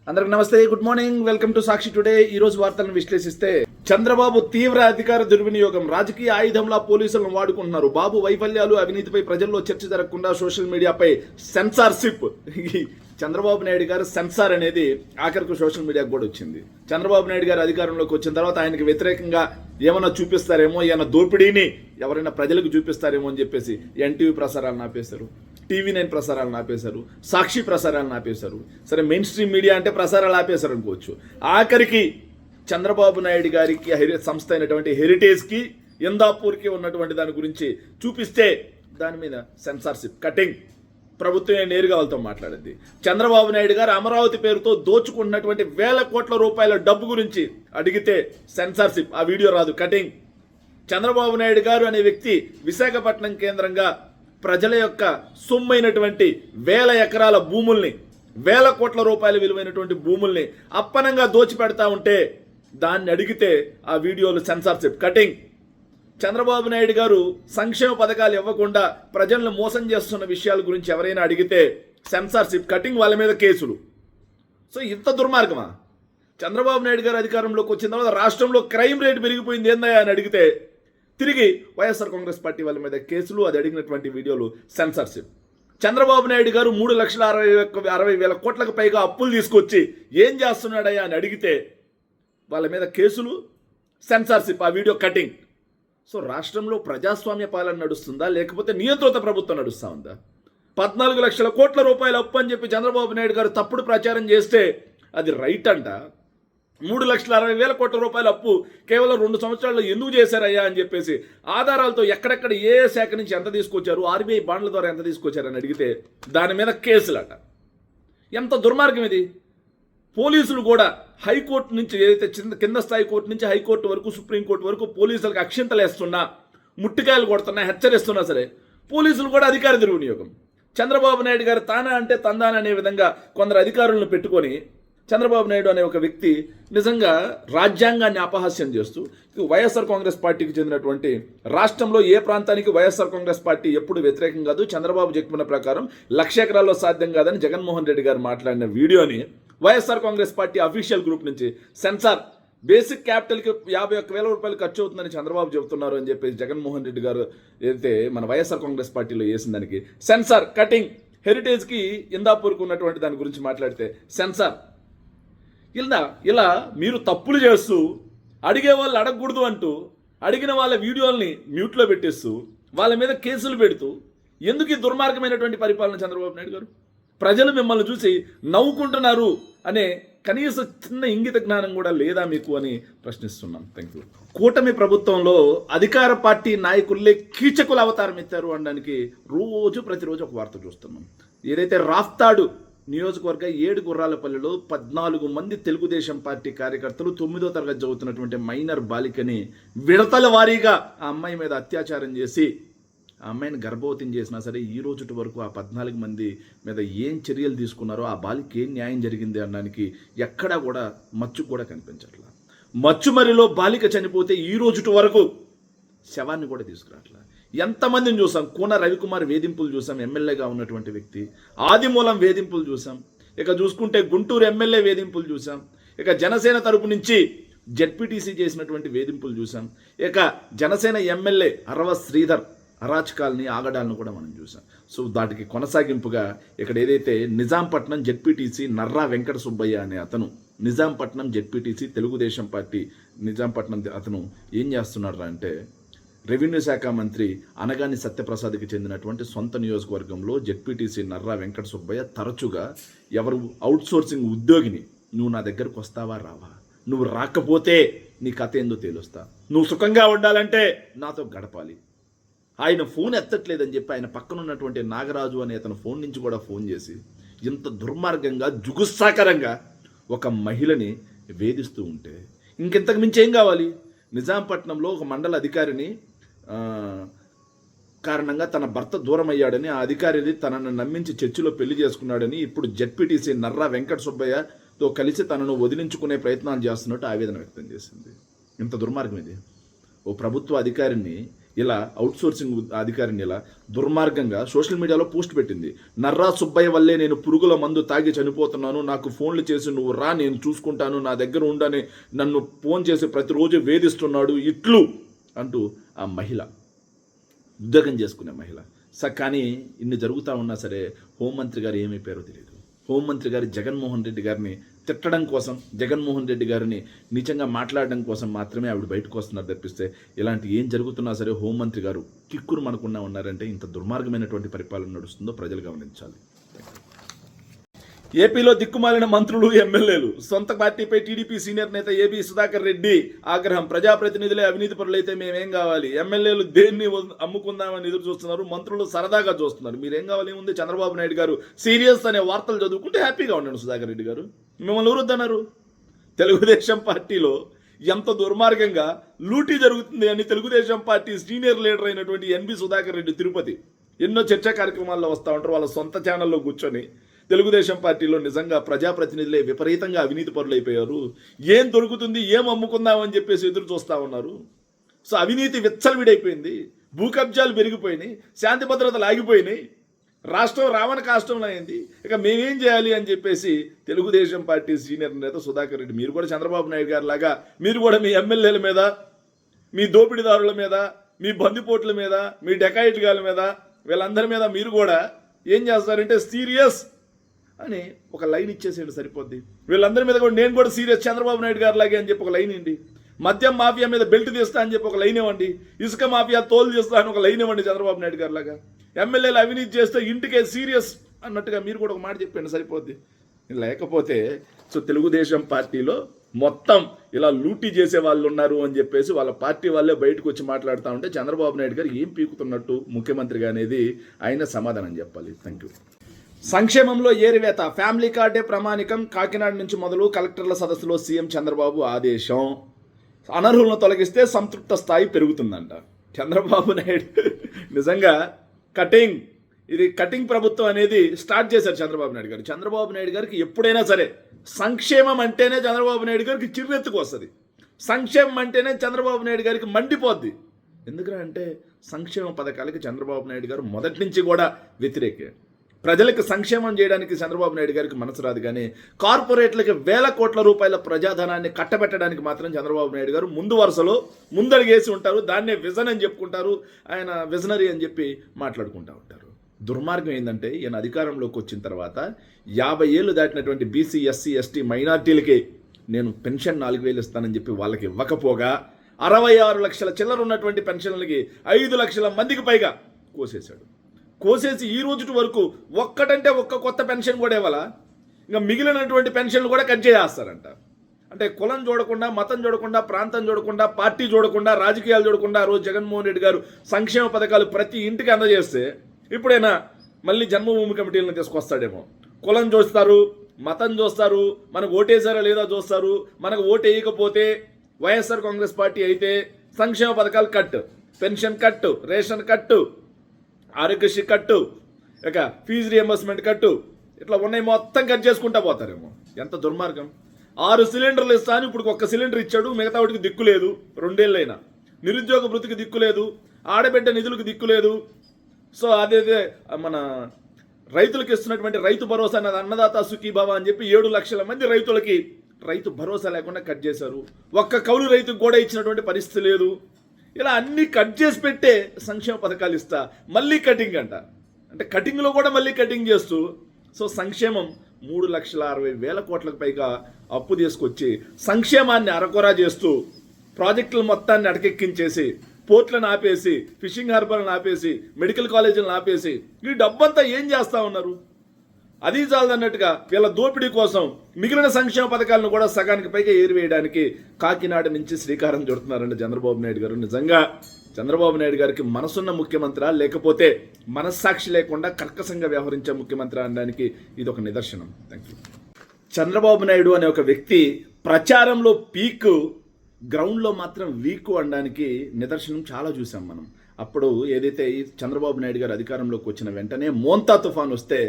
అందరికి నమస్తే, good morning, welcome to Sakshi today. ఈ రోజు వార్తలను విశ్లేషిస్తే, చంద్రబాబు తీవ్ర అధికార దుర్వినియోగం, రాజకీయ ఆయుధంలా పోలీసులను వాడుకుంటున్నారు. బాబు వైఫల్యాలు, అవినీతిపై ప్రజల్లో చర్చ జరగకుండా సోషల్ మీడియాపై సెన్సార్షిప్. చంద్రబాబు నాయుడు గారు సెన్సార్ అనేది ఆఖరికి సోషల్ మీడియాకు కూడా వచ్చింది. చంద్రబాబు నాయుడు గారు అధికారంలోకి వచ్చిన తర్వాత ఆయనకి వ్యతిరేకంగా ఏమైనా చూపిస్తారేమో, ఏమైనా దోపిడీని ఎవరైనా ప్రజలకు చూపిస్తారేమో అని చెప్పేసి ఎన్టీవీ ప్రసారాలను ఆపేశారు, టీవీ9 ప్రసారాలను ఆపేశారు, సాక్షి ప్రసారాలను ఆపేశారు. సరే, మెయిన్ స్ట్రీమ్ మీడియా అంటే ప్రసారాలు ఆపేశారు అనుకోవచ్చు. ఆఖరికి చంద్రబాబు నాయుడు గారికి సంస్థ అయినటువంటి హెరిటేజ్కి, ఇందాపూర్కి ఉన్నటువంటి దాని గురించి చూపిస్తే దాని మీద సెన్సార్షిప్ కటింగ్. ప్రభుత్వమే నేరుగా వాళ్ళతో మాట్లాడింది. చంద్రబాబు నాయుడు గారు అమరావతి పేరుతో దోచుకుంటున్నటువంటి వేల కోట్ల రూపాయల డబ్బు గురించి అడిగితే సెన్సార్షిప్, ఆ వీడియో రాదు, కటింగ్. చంద్రబాబు నాయుడు గారు అనే వ్యక్తి విశాఖపట్నం కేంద్రంగా ప్రజల యొక్క సొమ్మైనటువంటి వేల ఎకరాల భూముల్ని, వేల కోట్ల రూపాయల విలువైనటువంటి భూముల్ని అప్పనంగా దోచిపెడతా ఉంటే దాన్ని అడిగితే ఆ వీడియోలు సెన్సార్షిప్, కటింగ్. చంద్రబాబు నాయుడు గారు సంక్షేమ పథకాలు ఇవ్వకుండా ప్రజలను మోసం చేస్తున్న విషయాల గురించి ఎవరైనా అడిగితే సెన్సార్షిప్, కటింగ్, వాళ్ళ మీద కేసులు. సో ఇంత దుర్మార్గమా? చంద్రబాబు నాయుడు గారు అధికారంలోకి వచ్చిన తర్వాత రాష్ట్రంలో క్రైమ్ రేట్ పెరిగిపోయింది ఏందయ్యా అని అడిగితే తిరిగి వైఎస్ఆర్ కాంగ్రెస్ పార్టీ వాళ్ళ మీద కేసులు, అది అడిగినటువంటి వీడియోలు సెన్సార్షిప్. చంద్రబాబు నాయుడు గారు 3,60,000 కోట్లకు పైగా అప్పులు తీసుకొచ్చి ఏం చేస్తున్నాడయ్యా అని అడిగితే వాళ్ళ మీద కేసులు, సెన్సార్షిప్, ఆ వీడియో కటింగ్. సో రాష్ట్రంలో ప్రజాస్వామ్య పాలన నడుస్తుందా, లేకపోతే నియంత్రిత ప్రభుత్వం నడుస్తూ ఉందా? 14 లక్షల కోట్ల రూపాయల అప్పు అని చెప్పి చంద్రబాబు నాయుడు గారు తప్పుడు ప్రచారం చేస్తే అది రైట్ అంట. 3,60,000 కోట్ల రూపాయల అప్పు కేవలం 2 సంవత్సరాల్లో ఎందుకు చేశారయ్యా అని చెప్పేసి ఆధారాలతో ఎక్కడెక్కడ ఏ శాఖ నుంచి ఎంత తీసుకొచ్చారు, ఆర్బీఐ బాండ్ల ద్వారా ఎంత తీసుకొచ్చారని అడిగితే దాని మీద కేసులట. ఎంత దుర్మార్గం ఇది! పోలీసులు కూడా హైకోర్టు నుంచి, ఏదైతే కింద స్థాయి కోర్టు నుంచి హైకోర్టు వరకు, సుప్రీంకోర్టు వరకు పోలీసులకు అక్షింతలు వేస్తున్నా, ముట్టికాయలు కొడుతున్నా, హెచ్చరిస్తున్నా సరే పోలీసులు కూడా అధికార దుర్వినియోగం. చంద్రబాబు నాయుడు గారు తానా అంటే తందాన అనే విధంగా కొందరు అధికారులను పెట్టుకొని చంద్రబాబు నాయుడు అనే ఒక వ్యక్తి నిజంగా రాజ్యాంగాన్ని అపహాస్యం చేస్తూ, వైఎస్ఆర్ కాంగ్రెస్ పార్టీకి చెందినటువంటి రాష్ట్రంలో ఏ ప్రాంతానికి వైఎస్ఆర్ కాంగ్రెస్ పార్టీ ఎప్పుడు వ్యతిరేకం కాదు, చంద్రబాబు చెప్పిన ప్రకారం 1,00,000 ఎకరాల్లో సాధ్యం కాదని జగన్మోహన్ రెడ్డి గారు మాట్లాడిన వీడియోని YSR Congress party official group నుంచి సెన్సార్, బేసిక్ క్యాపిటల్కి 51,000 రూపాయలు ఖర్చు అవుతుందని చంద్రబాబు చెబుతున్నారు అని చెప్పేసి జగన్మోహన్ రెడ్డి గారు ఏదైతే మన వైఎస్ఆర్ కాంగ్రెస్ పార్టీలో వేసిన దానికి సెన్సార్, కటింగ్. హెరిటేజ్కి, ఇందాపూర్కి ఉన్నటువంటి దాని గురించి మాట్లాడితే సెన్సార్. ఇలా మీరు తప్పులు చేస్తూ, అడిగే వాళ్ళు అడగకూడదు అంటూ, అడిగిన వాళ్ళ వీడియోల్ని మ్యూట్లో పెట్టేస్తూ, వాళ్ళ మీద కేసులు పెడుతూ, ఎందుకు ఈ దుర్మార్గమైనటువంటి పరిపాలన చంద్రబాబు నాయుడు గారు? ప్రజలు మిమ్మల్ని చూసి నవ్వుకుంటున్నారు అనే కనీస చిన్న ఇంగిత జ్ఞానం కూడా లేదా మీకు అని ప్రశ్నిస్తున్నాం. Thank you. కూటమి ప్రభుత్వంలో అధికార పార్టీ నాయకులే కీచకుల అవతారం ఎత్తారు అనడానికి ప్రతిరోజు ఒక వార్త చూస్తున్నాం. ఏదైతే రాఫ్తాడు నియోజకవర్గ 7 గుర్రాలపల్లిలో 14 మంది తెలుగుదేశం పార్టీ కార్యకర్తలు 9వ తరగతి చదువుతున్నటువంటి మైనర్ బాలికని విడతల వారీగా ఆ అమ్మాయి మీద అత్యాచారం చేసి ఆ అమ్మాయిని గర్భవతిని చేసినా సరే ఈ రోజు వరకు ఆ 14 మంది మీద ఏం చర్యలు తీసుకున్నారో, ఆ బాలికి ఏం న్యాయం జరిగింది అనడానికి ఎక్కడా కూడా మచ్చు కూడా కనిపించట్లా. మచ్చుమరిలో బాలిక చనిపోతే ఈ రోజు వరకు శవాన్ని కూడా తీసుకురావట్లా. ఎంతమందిని చూసాం. కూన రవికుమార్ వేధింపులు చూసాం, ఎమ్మెల్యేగా ఉన్నటువంటి వ్యక్తి. ఆదిమూలం వేధింపులు చూసాం. ఇక చూసుకుంటే గుంటూరు ఎమ్మెల్యే వేధింపులు చూసాం. ఇక జనసేన తరపు నుంచి జెడ్పీటీసీ చేసినటువంటి వేధింపులు చూసాం. ఇక జనసేన ఎమ్మెల్యే అరవ శ్రీధర్ అరాచకాలని, ఆగడాలను కూడా మనం చూసాం. సో దాటికి కొనసాగింపుగా ఇక్కడ ఏదైతే నిజాంపట్నం జెడ్పీటీసీ నర్రా వెంకట సుబ్బయ్య అనే అతను, నిజాంపట్నం జెడ్పీటీసీ తెలుగుదేశం పార్టీ నిజాంపట్నం అతను ఏం చేస్తున్నాడు అంటే, రెవెన్యూ శాఖ మంత్రి అనగాని సత్యప్రసాద్కి చెందినటువంటి సొంత నియోజకవర్గంలో జెడ్పీటీసీ నర్రా వెంకట సుబ్బయ్య తరచుగా ఎవరు అవుట్సోర్సింగ్ ఉద్యోగిని, నువ్వు నా దగ్గరకు వస్తావా రావా, నువ్వు రాకపోతే నీ కథ ఏందో తేలుస్తా, నువ్వు సుఖంగా ఉండాలంటే నాతో గడపాలి. ఆయన ఫోన్ ఎత్తట్లేదని చెప్పి ఆయన పక్కన ఉన్నటువంటి నాగరాజు అనే అతను ఫోన్ నుంచి కూడా ఫోన్ చేసి ఇంత దుర్మార్గంగా, జుగుత్సాకరంగా ఒక మహిళని వేధిస్తూ ఉంటే ఇంకెంతకు మించి ఏం కావాలి? నిజాంపట్నంలో ఒక మండల అధికారిని కారణంగా తన భర్త దూరం అయ్యాడని, ఆ అధికారిని తనను నమ్మించి చర్చిలో పెళ్లి చేసుకున్నాడని ఇప్పుడు జెడ్పీటీసీ నర్రా వెంకట సుబ్బయ్యతో కలిసి తనను వదిలించుకునే ప్రయత్నాలు చేస్తున్నట్టు ఆవేదన వ్యక్తం చేసింది. ఇంత దుర్మార్గం ఇది. ఓ ప్రభుత్వ అధికారిని ఇలా అవుట్సోర్సింగ్ అధికారిని ఇలా దుర్మార్గంగా సోషల్ మీడియాలో పోస్ట్ పెట్టింది. నర్రా సుబ్బయ్య వల్లే నేను పురుగుల మందు తాగి చనిపోతున్నాను, నాకు ఫోన్లు చేసి నువ్వు రా నేను చూసుకుంటాను, నా దగ్గర ఉండని నన్ను ఫోన్ చేసి ప్రతిరోజు వేధిస్తున్నాడు ఇట్లు అంటూ ఆ మహిళ, ఉద్యోగం చేసుకునే మహిళ. కానీ ఇన్ని జరుగుతూ ఉన్నా సరే హోంమంత్రి గారు ఏమైపోయారో తెలియదు. హోంమంత్రి గారు జగన్మోహన్ రెడ్డి గారిని తిట్టడం కోసం, జగన్మోహన్ రెడ్డి గారిని నీచంగా మాట్లాడడం కోసం మాత్రమే ఆవిడ బయటకు వస్తున్నారు తప్పిస్తే ఇలాంటి ఏం జరుగుతున్నా సరే హోంమంత్రి గారు కిక్కురు మనకున్నా ఉన్నారంటే ఇంత దుర్మార్గమైనటువంటి పరిపాలన నడుస్తుందో ప్రజలు గమనించాలి. ఏపీలో దిక్కుమాలిన మంత్రులు, ఎమ్మెల్యేలు. సొంత పార్టీపై టీడీపీ సీనియర్ నేత ఏబీ సుధాకర్ రెడ్డి ఆగ్రహం. ప్రజాప్రతినిధులే అవినీతి పరులైతే మేమేం కావాలి? ఎమ్మెల్యేలు దేన్ని అమ్ముకుందామని ఎదురు చూస్తున్నారు, మంత్రులు సరదాగా చూస్తున్నారు. మీరేం కావాలి? ఏముంది? చంద్రబాబు నాయుడు గారు సీరియస్ అనే వార్తలు చదువుకుంటే హ్యాపీగా ఉండండి. సుధాకర్ రెడ్డి గారు మిమ్మల్ని ఎవరొద్దన్నారు? తెలుగుదేశం పార్టీలో ఎంత దుర్మార్గంగా లూటీ జరుగుతుంది అని తెలుగుదేశం పార్టీ సీనియర్ లీడర్ అయినటువంటి ఎన్బి సుధాకర్ రెడ్డి తిరుపతి ఎన్నో చర్చా కార్యక్రమాల్లో వస్తూ ఉంటారు. వాళ్ళ సొంత ఛానల్లో కూర్చొని తెలుగుదేశం పార్టీలో నిజంగా ప్రజాప్రతినిధులే విపరీతంగా అవినీతి పరులైపోయారు, ఏం దొరుకుతుంది, ఏం అమ్ముకుందామని చెప్పేసి ఎదురు చూస్తూ ఉన్నారు. సో అవినీతి విచ్చలవిడైపోయింది, భూ కబ్జాలు పెరిగిపోయినాయి, శాంతి భద్రతలు ఆగిపోయినాయి, రాష్ట్రం రావణ కాష్టంలో అయింది. ఇక మేమేం చేయాలి అని చెప్పేసి తెలుగుదేశం పార్టీ సీనియర్ నేత సుధాకర్ రెడ్డి, మీరు కూడా చంద్రబాబు నాయుడు గారి లాగా మీరు కూడా మీ ఎమ్మెల్యేల మీద, మీ దోపిడీదారుల మీద, మీ బందిపోట్ల మీద, మీ డెకాయిట్గాల మీద, వీళ్ళందరి మీద మీరు కూడా ఏం చేస్తారంటే సీరియస్ అని ఒక లైన్ ఇచ్చేసేయండి సరిపోద్ది. వీళ్ళందరి మీద కూడా నేను కూడా సీరియస్ చంద్రబాబు నాయుడు గారు లాగే అని చెప్పి ఒక లైన్ ఇవ్వండి. మద్యం మాఫియా మీద బెల్ట్ తీస్తా అని చెప్పి ఒక లైన్ ఇవ్వండి. ఇసుక మాఫియా తోలు చేస్తా అని ఒక లైన్ ఇవ్వండి చంద్రబాబు నాయుడు గారు లాగా. ఎమ్మెల్యేలు అవినీతి చేస్తే ఇంటికే సీరియస్ అన్నట్టుగా మీరు కూడా ఒక మాట చెప్పండి సరిపోద్ది. లేకపోతే సో తెలుగుదేశం పార్టీలో మొత్తం ఇలా లూటీ చేసే వాళ్ళు ఉన్నారు అని చెప్పేసి వాళ్ళ పార్టీ వాళ్ళే బయటకు వచ్చి మాట్లాడుతూ ఉంటే చంద్రబాబు నాయుడు గారు ఏం పీకుతున్నట్టు ముఖ్యమంత్రిగా అనేది ఆయన సమాధానం చెప్పాలి. Thank you. సంక్షేమంలో ఏరివేత, ఫ్యామిలీ కార్డే ప్రమాణికం. కాకినాడ నుంచి మొదలు కలెక్టర్ల సదస్సులో సీఎం చంద్రబాబు ఆదేశం. అనర్హులను తొలగిస్తే సంతృప్త స్థాయి పెరుగుతుందంట. చంద్రబాబు నాయుడు నిజంగా కటింగ్ ప్రభుత్వం అనేది స్టార్ట్ చేశారు చంద్రబాబు నాయుడు గారు. చంద్రబాబు నాయుడు గారికి ఎప్పుడైనా సరే సంక్షేమం అంటేనే చంద్రబాబు నాయుడు గారికి చిర్రెత్తుకు వస్తుంది. సంక్షేమం అంటేనే చంద్రబాబు నాయుడు గారికి మండిపోద్ది. ఎందుకంటే సంక్షేమ పథకాలకి చంద్రబాబు నాయుడు గారు మొదటి నుంచి కూడా వ్యతిరేకే. ప్రజలకు సంక్షేమం చేయడానికి చంద్రబాబు నాయుడు గారికి మనసు రాదు, కానీ కార్పొరేట్లకి వేల కోట్ల రూపాయల ప్రజాధనాన్ని కట్టబెట్టడానికి మాత్రం చంద్రబాబు నాయుడు గారు ముందు వరుసలో ముందడుగేసి ఉంటారు. దాన్నే విజన్ అని చెప్పుకుంటారు, ఆయన విజనరీ అని చెప్పి మాట్లాడుకుంటూ ఉంటారు. దుర్మార్గం ఏంటంటే ఈయన అధికారంలోకి వచ్చిన తర్వాత 50 ఏళ్ళు దాటినటువంటి బీసీ, ఎస్సీ, ఎస్టీ మైనార్టీలకి నేను పెన్షన్ 4,000 ఇస్తానని చెప్పి వాళ్ళకి ఇవ్వకపోగా 66 లక్షల చిల్లర ఉన్నటువంటి పెన్షన్లకి 5 లక్షల మందికి పైగా కోసేసి ఈ రోజు వరకు ఒక్కటంటే ఒక్క కొత్త పెన్షన్ కూడా ఇవ్వాలా, ఇంకా మిగిలినటువంటి పెన్షన్లు కూడా కట్ చేస్తారంట. అంటే కులం చూడకుండా, మతం చూడకుండా, ప్రాంతం చూడకుండా, పార్టీ చూడకుండా, రాజకీయాలు చూడకుండా ఆ రోజు జగన్మోహన్ రెడ్డి గారు సంక్షేమ పథకాలు ప్రతి ఇంటికి అందజేస్తే ఇప్పుడైనా మళ్ళీ జన్మభూమి కమిటీలను తీసుకొస్తాడేమో. కులం చూస్తారు, మతం చూస్తారు, మనకు ఓటేసారా లేదా చూస్తారు. మనకు ఓటు వేయకపోతే వైఎస్ఆర్ కాంగ్రెస్ పార్టీ అయితే సంక్షేమ పథకాలు కట్, పెన్షన్ కట్టు, రేషన్ కట్టు, ఆరోగ్యశ్రీ కట్టు, ఇక ఫీజు రియంబర్స్మెంట్ కట్టు, ఇట్లా ఉన్నాయి మొత్తం కట్ చేసుకుంటా పోతారేమో. ఎంత దుర్మార్గం. 6 సిలిండర్లు ఇస్తాను, ఇప్పుడు 1 సిలిండర్ ఇచ్చాడు, మిగతా వాటికి దిక్కు లేదు. 2 ఏళ్ళైనా నిరుద్యోగ వృత్తికి దిక్కు లేదు, ఆడబిడ్డ నిధులకు దిక్కు లేదు. సో అదే మన రైతులకు ఇస్తున్నటువంటి రైతు భరోసా అన్నది అన్నదాత సుఖీభావ అని చెప్పి 7 లక్షల మంది రైతులకి రైతు భరోసా లేకుండా కట్ చేశారు. ఒక్క కౌలు రైతుకు కూడా ఇచ్చినటువంటి పరిస్థితి లేదు. ఇలా అన్ని కట్ చేసి పెట్టే సంక్షేమ పథకాలు ఇస్తా మళ్ళీ కటింగ్ అంట. అంటే కటింగ్లో కూడా మళ్ళీ కటింగ్ చేస్తూ సో సంక్షేమం 3,60,000 కోట్లకు పైగా అప్పు తీసుకొచ్చి సంక్షేమాన్ని అరకొరా చేస్తూ ప్రాజెక్టులు మొత్తాన్ని అటకెక్కించేసి పోర్ట్లను ఆపేసి, ఫిషింగ్ హార్బర్లను ఆపేసి, మెడికల్ కాలేజీలను ఆపేసి ఈ డబ్బంతా ఏం చేస్తూ ఉన్నారు? అది చాలదన్నట్టుగా వీళ్ళ దోపిడీ కోసం మిగిలిన సంక్షేమ పథకాలను కూడా సగానికి పైగా ఏరివేయడానికి కాకినాడ నుంచి శ్రీకారం చుడుతున్నారండి చంద్రబాబు నాయుడు గారు. నిజంగా చంద్రబాబు నాయుడు గారికి మనసున్న ముఖ్యమంత్రి లేకపోతే మనస్సాక్షి లేకుండా కర్కశంగా వ్యవహరించే ముఖ్యమంత్రి అనడానికి ఇది ఒక నిదర్శనం. Thank you. చంద్రబాబు నాయుడు అనే ఒక వ్యక్తి ప్రచారంలో పీక్, గ్రౌండ్లో మాత్రం వీక్ అనడానికి నిదర్శనం చాలా చూసాం మనం. అప్పుడు ఏదైతే చంద్రబాబు నాయుడు గారు అధికారంలోకి వచ్చిన వెంటనే మోంతా తుఫాన్ వస్తే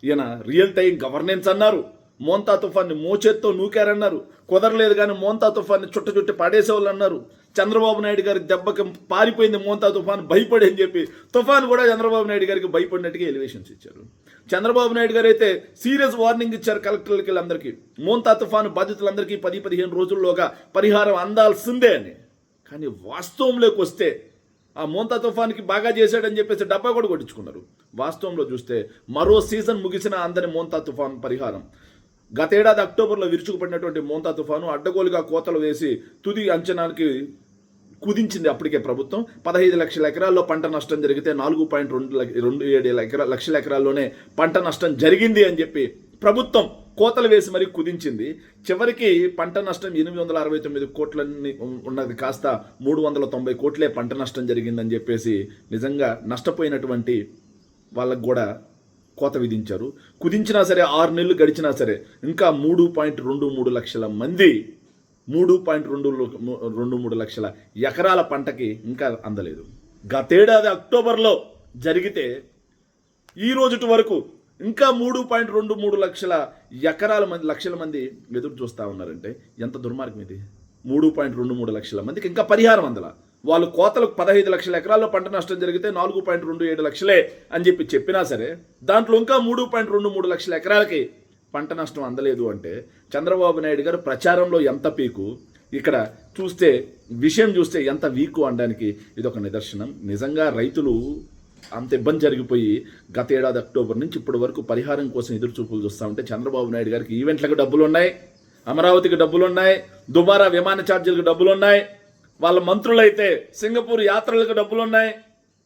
ఈయన రియల్ టైం గవర్నెన్స్ అన్నారు, మోంతా తుఫాన్ని మోచేత్తో నూకారన్నారు, కుదరలేదు కానీ మోంతా తుఫాన్ని చుట్టి పాడేసేవాళ్ళు అన్నారు. చంద్రబాబు నాయుడు గారి దెబ్బకి పారిపోయింది మోంతా తుఫాన్, భయపడి అని చెప్పి తుఫాన్ కూడా చంద్రబాబు నాయుడు గారికి భయపడినట్టుగా ఎలివేషన్స్ ఇచ్చారు. చంద్రబాబు నాయుడు గారు అయితే సీరియస్ వార్నింగ్ ఇచ్చారు కలెక్టర్లకి అందరికీ, మోంతా తుఫాను బాధితులందరికీ 10-15 రోజుల్లోగా పరిహారం అందాల్సిందే అని. కానీ వాస్తవంలోకి వస్తే ఆ మోంతా తుఫాన్కి బాగా చేశాడని చెప్పేసి డబ్బా కూడా కొట్టించుకున్నారు. వాస్తవంలో చూస్తే మరో సీజన్ ముగిసిన అందని మోంతా తుఫాన్ పరిహారం. గతేడాది అక్టోబర్లో విరుచుకుపడినటువంటి మోంతా తుఫాను అడ్డగోలుగా కోతలు వేసి తుది అంచనానికి కుదించింది అప్పటికే ప్రభుత్వం. 15 లక్షల ఎకరాల్లో పంట నష్టం జరిగితే 4.27 లక్షల ఎకరాల్లోనే పంట నష్టం జరిగింది అని చెప్పి ప్రభుత్వం కోతలు వేసి మరీ కుదించింది. చివరికి పంట నష్టం 869 కోట్లని ఉన్నది కాస్త 390 కోట్లే పంట నష్టం జరిగిందని చెప్పేసి నిజంగా నష్టపోయినటువంటి వాళ్ళకు కూడా కోత విధించారు. కుదించినా సరే 6 నెలలు గడిచినా సరే ఇంకా 3.23 లక్షల మంది 3.23 లక్షల ఎకరాల పంటకి ఇంకా అందలేదు. గతేడాది అక్టోబర్లో జరిగితే ఈ రోజుటి వరకు ఇంకా 3.23 లక్షల మంది ఎదురు చూస్తూ ఉన్నారంటే ఎంత దుర్మార్గం ఇది. 3.23 లక్షల మందికి ఇంకా పరిహారం అందల. వాళ్ళు కోతలకు 15 లక్షల ఎకరాల్లో పంట నష్టం జరిగితే 4.27 లక్షలే అని చెప్పినా సరే దాంట్లో ఇంకా 3.23 లక్షల ఎకరాలకి పంట నష్టం అందలేదు అంటే చంద్రబాబు నాయుడు గారు ప్రచారంలో ఎంత పీకు, ఇక్కడ చూస్తే విషయం చూస్తే ఎంత వీకు అనడానికి ఇది ఒక నిదర్శనం. నిజంగా రైతులు అంత ఇబ్బంది జరిగిపోయి గత ఏడాది అక్టోబర్ నుంచి ఇప్పటి వరకు పరిహారం కోసం ఎదురు చూపులు చూస్తూ ఉంటే చంద్రబాబు నాయుడు గారికి ఈవెంట్లకు డబ్బులు ఉన్నాయి, అమరావతికి డబ్బులు ఉన్నాయి, దుబారా విమాన ఛార్జీలకు డబ్బులు ఉన్నాయి, వాళ్ళ మంత్రులైతే సింగపూర్ యాత్రలకు డబ్బులు ఉన్నాయి.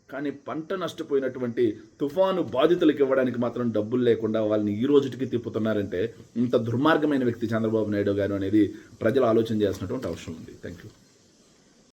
కానీ పంట నష్టపోయినటువంటి తుఫాను బాధితులకు ఇవ్వడానికి మాత్రం డబ్బులు లేకుండా వాళ్ళని ఈ రోజుకి తిప్పుతున్నారంటే ఇంత దుర్మార్గమైన వ్యక్తి చంద్రబాబు నాయుడు గారు అనేది ప్రజలు ఆలోచన చేయాల్సినటువంటి అవసరం ఉంది. Thank you.